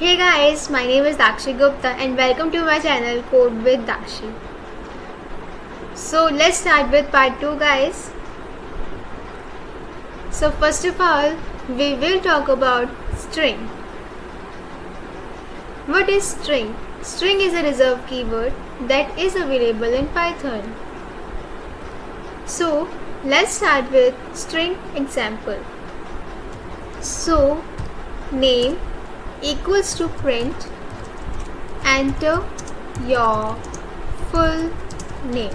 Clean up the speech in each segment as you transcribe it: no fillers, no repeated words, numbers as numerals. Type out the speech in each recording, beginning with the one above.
Hey guys, my name is Dakshi Gupta and welcome to my channel Code with Dakshi. So let's start with part 2 guys. So first of all, we will talk about string. What is string? String is a reserved keyword that is available in Python. So let's start with string example. So name equals to print, enter your full name.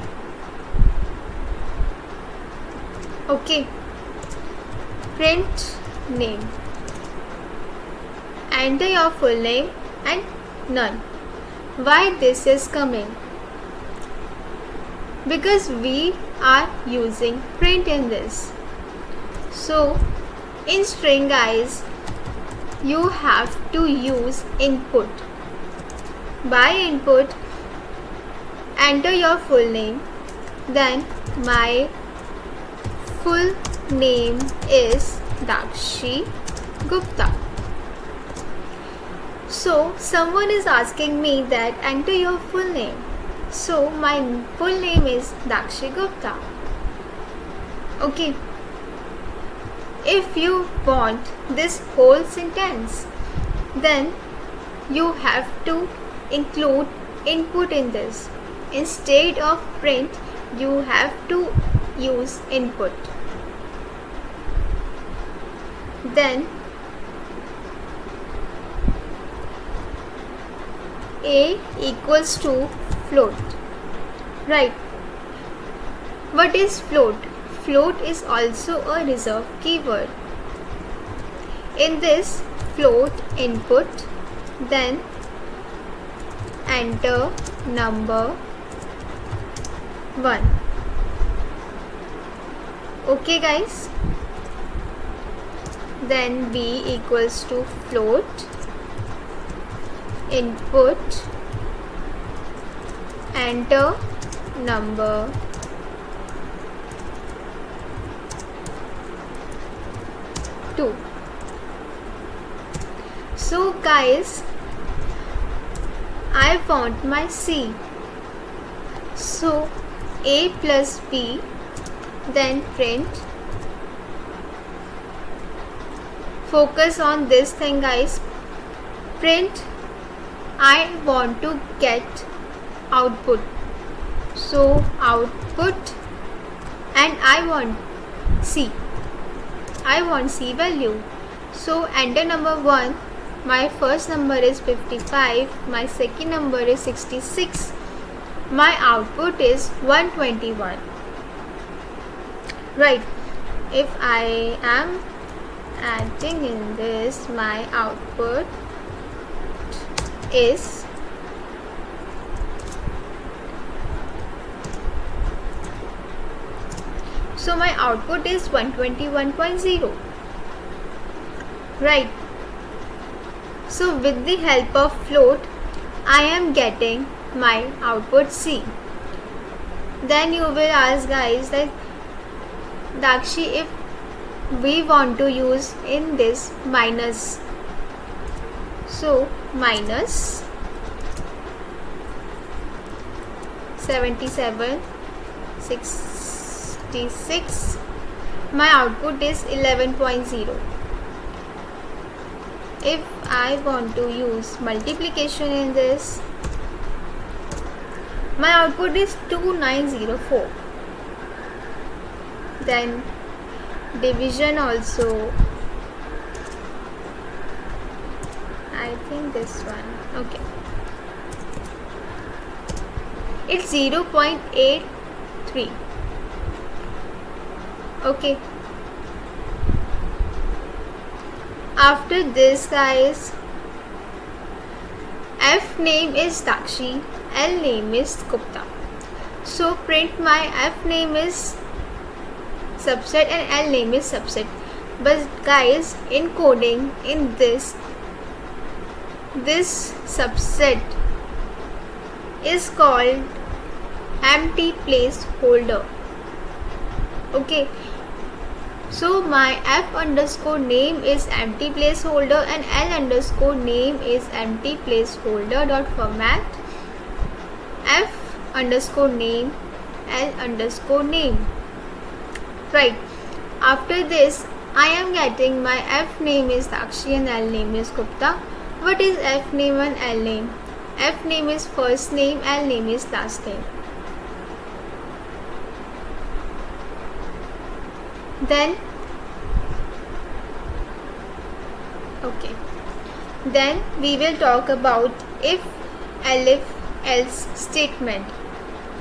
Okay, print name, enter your full name and none. Why this is coming? Because we are using print in this. So in string guys, you have to use input. By input, enter your full name, then my full name is Dakshi Gupta. So someone is asking me that enter your full name. So my full name is Dakshi Gupta. Okay. If you want this whole sentence, then you have to include input in this. Instead of print, you have to use input. Then A equals to float. Right. What is float? Float is also a reserved keyword. In this float input, then enter number 1. Okay guys. Then B equals to float input, enter number 2. So guys, I want my C. So A plus B, then print. Focus on this thing guys. Print, I want to get output. So output, and I want C. I want C value. So enter number 1. My first number is 55. My second number is 66. My output is 121. Right. If I am adding in this, my output is so my output is 121.0. Right. So with the help of float, I am getting my output C. Then you will ask guys that Dakshi, if we want to use in this minus, so minus 77 66, my output is 11.0. If I want to use multiplication in this, my output is 2904. Then division also, I think this one. Okay, it's 0.83. Okay. After this guys, F name is Dakshi, L name is Gupta. So print my F name is subset and L name is subset. But guys, in coding, in this subset is called empty placeholder. Okay, So my f underscore name is empty placeholder and l underscore name is empty placeholder dot format f underscore name l underscore name. Right, after this I am getting my f name is Sakshi and l name is Gupta. What is f name and l name? F name is first name, l name is last name. Then we will talk about if elif else statement.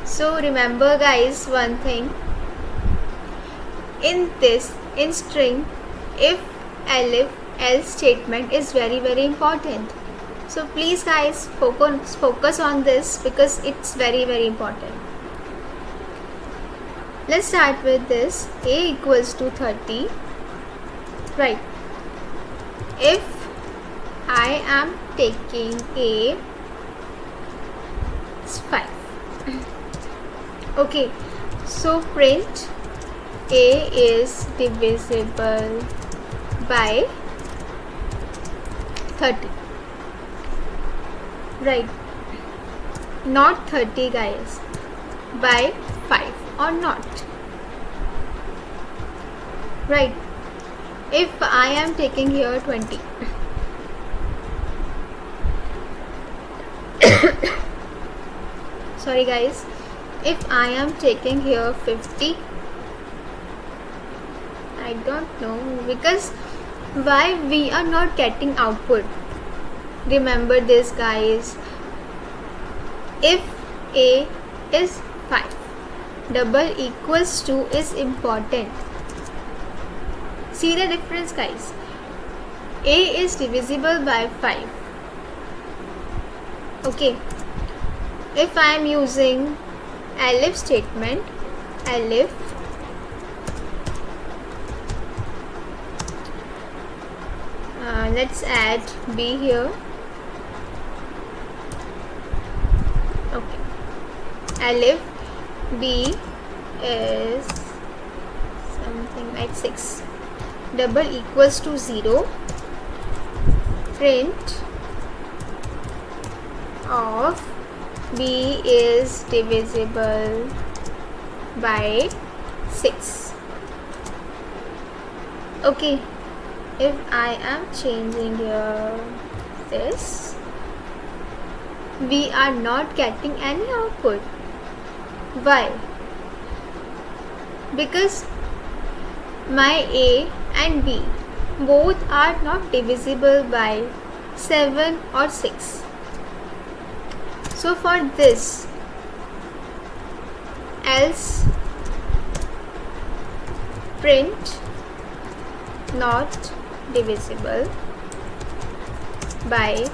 So remember guys one thing, in string if elif else statement is very important. So please guys focus on this because it's very important. Let's start with this. A equals to 30. Right, if I am taking A, it's 5. Okay, so print A is divisible by 30. Right, not 30 guys, by 5 or not. Right, if I am taking here 20, sorry guys, if I am taking here 50, I don't know because why we are not getting output. Remember this guys, if A is 5, double equals to is important. See the difference guys, A is divisible by 5. Okay, if I am using elif statement, elif let's add B here. Okay, elif B is something like 6, double equals to 0, print of B is divisible by 6. Okay, if I am changing here this, we are not getting any output. Why? Because my A and B both are not divisible by 7 or 6. So for this, else print not divisible by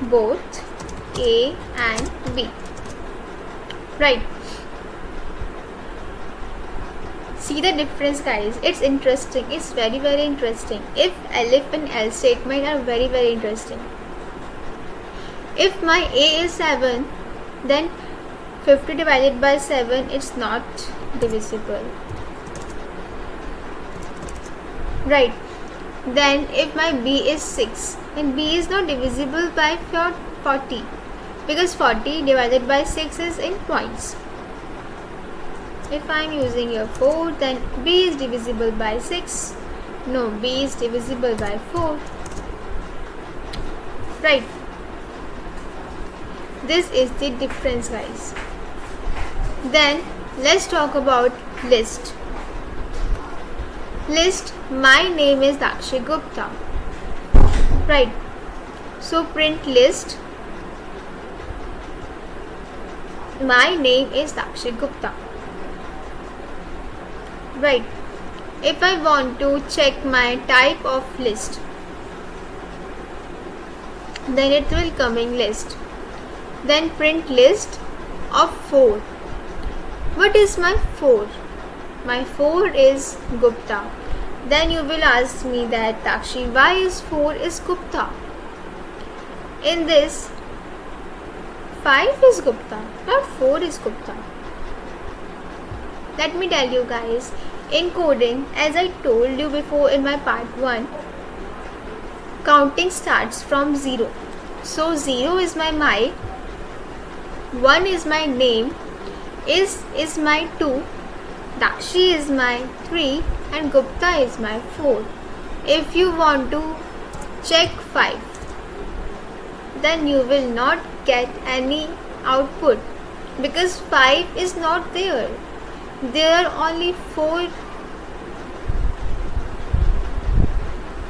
both A and B. Right, see the difference guys, it's interesting, it's very interesting. If elif and else statement are very interesting. If my A is 7, then 50 divided by 7 it's not divisible. Right, then if my B is 6, then B is not divisible by 40 because 40 divided by 6 is in points. If I am using here 4, then B is divisible by 6. No, B is divisible by 4. Right, this is the difference guys. Then let's talk about list. List, my name is Sakshi Gupta. Right, so print list, my name is Sakshi Gupta. Right, if I want to check my type of list, then it will coming list, then print list of 4. What is my 4? My 4 is Gupta. Then you will ask me that Sakshi, why is 4 is Gupta? In this 5 is Gupta, not 4 is Gupta. let me tell you guys, in coding, as I told you before in my part 1, counting starts from 0. So 0 is my 1 is my name, is my 2, Dakshi is my 3, and Gupta is my 4. If you want to check 5, then you will not get any output because 5 is not there. There are only 4.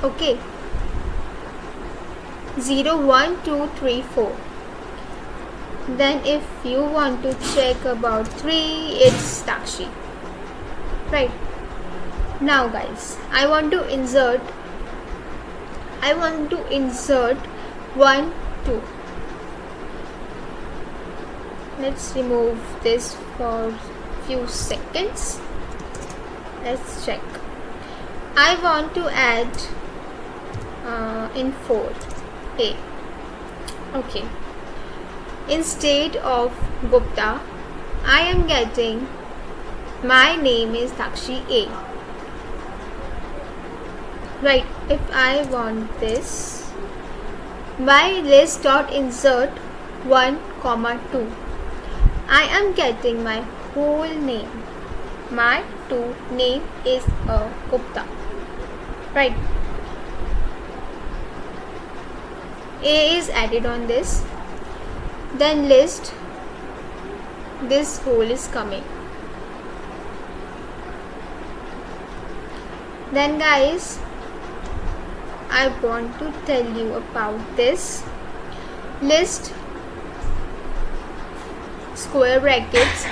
Okay. 0, 1, 2, 3, 4. Then if you want to check about 3, it's Dakshi. Right. Now guys, I want to insert 1, 2. Let's remove this for few seconds. Let's check. I want to add in 4 A. Okay. Instead of Gupta, I am getting my name is Dakshi A. Right. If I want this, by list dot insert 1, 2. I am getting my whole name. My 2 name is Gupta. Right. A is added on this. Then list, this whole is coming. Then guys, I want to tell you about this list square brackets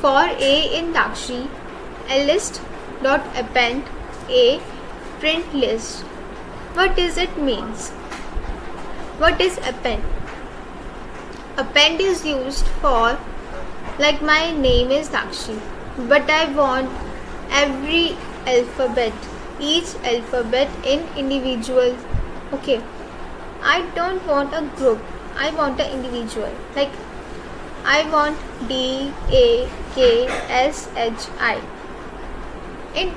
for A in Dakshi, a list dot append A print list. What does it means? What is append? Append is used for, like my name is Dakshi, but I want every alphabet, each alphabet in individual. Okay, I don't want a group, I want an individual. Like I want D, A, K, S, H, I in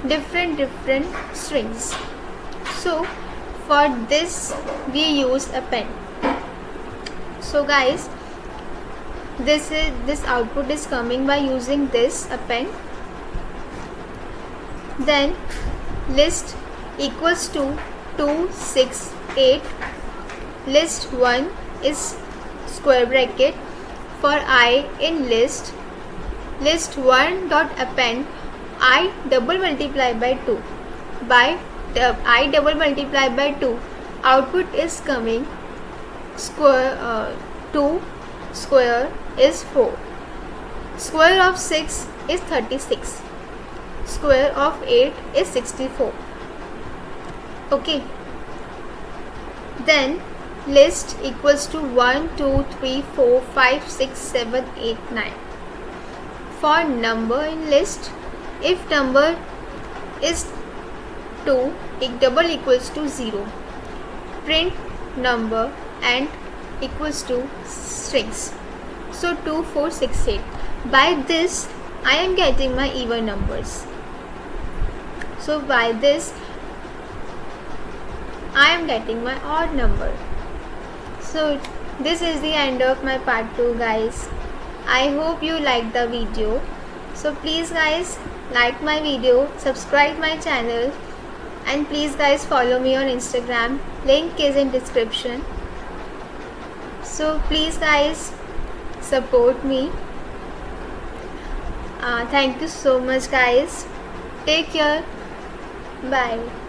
different strings. So for this we use append. So guys, this output is coming by using this append. Then list equals to 2, 6, 8. List 1 is square bracket for I in list. List 1 dot append I double multiply by 2. By I double multiply by 2, output is coming square 2 square is 4. Square of 6 is 36. Square of 8 is 64. Okay. Then list equals to 1, 2, 3, 4, 5, 6, 7, 8, 9. For number in list, if number is 2, it double equals to 0. Print number and equals to strings. So 2, 4, 6, 8. By this I am getting my even numbers. So by this I am getting my odd number. So this is the end of my part 2 guys. I hope you liked the video. So please guys, like my video, subscribe my channel, and please guys follow me on Instagram. Link is in description. So please guys support me. Thank you so much guys. Take care. Bye.